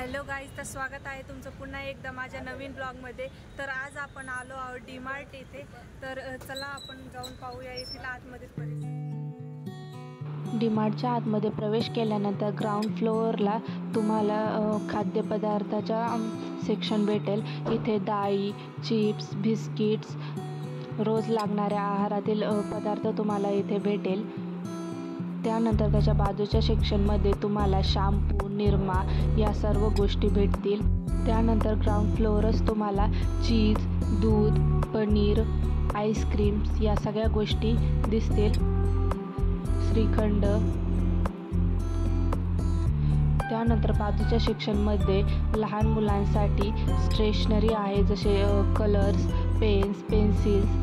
Hello guys, तर स्वागत आहे तुमचं पुन्हा एकदा माझ्या नवीन ब्लॉगमध्ये। तर आज आपण आलो आहोत डीमार्ट येथे। तर चला आपण जाऊन पाहूया येथील आतमध्ये परिस्थिती। डीमार्टच्या आतमध्ये प्रवेश केल्यानंतर ग्राउंड फ्लोअरला तुम्हाला खाद्यपदार्थाचा सेक्शन भेटेल। इथे डाळी, चिप्स, बिस्किट्स, रोज लागणाऱ्या आहारातील पदार्थ तुम्हाला इथे भेटेल। त्यानंतर त्याच्या बाजूच्या सेक्शनमध्ये तुम्हाला शॅम्पू, निरमा या सर्व गोष्टी भेटतील। त्यानंतर ग्राउंड फ्लोअरच तुम्हाला चीज, दूध, पनीर, आईस्क्रीम्स या सगळ्या गोष्टी दिसतील, श्रीखंड। त्यानंतर बाजूच्या सेक्शनमध्ये लहान मुलांसाठी स्टेशनरी आहे, जसे कलर्स, पेन्स, पेन्सिल्स,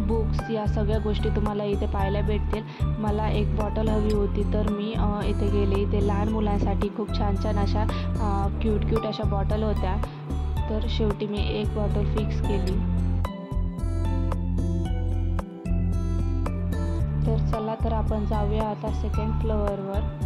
बुक्स या सगळ्या गोष्टी तुम्हाला इथे पाहायला भेटतील। मला एक बॉटल हवी होती, तर मी इथे गेले। इथे लहान मुलांसाठी खूप छान छान अशा क्यूट अशा बॉटल होत्या, तर शेवटी मी एक बॉटल फिक्स केली। तर चला तर आपण जाऊया आता सेकंड फ्लोअरवर।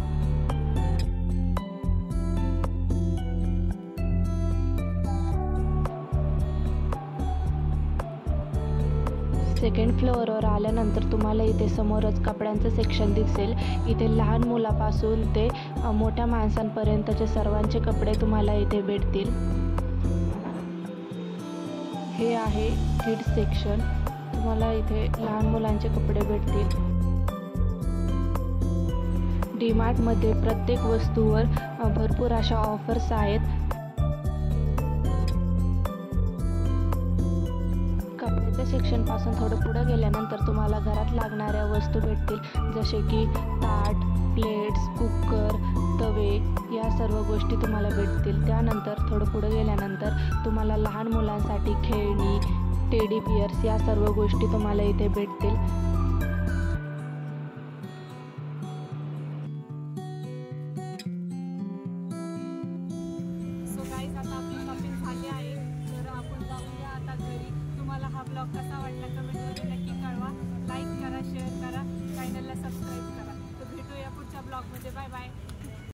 सेकंड फ्लोअरवर आल्यानंतर तुम्हाला इथे समोरच कपड्यांचं सेक्शन दिसेल। इथे लहान मुलापासून ते मोठ्या माणसांपर्यंतचे सर्वांचे कपडे तुम्हाला इथे भेटतील। हे आहे किड्स सेक्शन, तुम्हाला इथे लहान मुलांचे कपडे भेटतील। डीमार्टमध्ये प्रत्येक वस्तूवर भरपूर अशा ऑफर्स आहेत। कपड्याच्या सेक्शनपासून थोडं पुढे गेल्यानंतर तुम्हाला घरात लागणाऱ्या वस्तू भेटतील, जसे की ताट, प्लेट्स, कुकर, तवे या सर्व गोष्टी तुम्हाला भेटतील। त्यानंतर थोडं पुढे गेल्यानंतर तुम्हाला लहान मुलांसाठी खेळणी, टेडी बिअर्स या सर्व गोष्टी तुम्हाला इथे भेटतील। आता आपली शॉपिंग झाली आहे, तर आपण जाऊया आता घरी। तुम्हाला हा ब्लॉग कसा वाटला कमेंटमध्ये नक्की कळवा। लाईक करा, शेअर करा, चॅनलला सबस्क्राईब करा। तर भेटूया पुढच्या ब्लॉगमध्ये। Bye bye.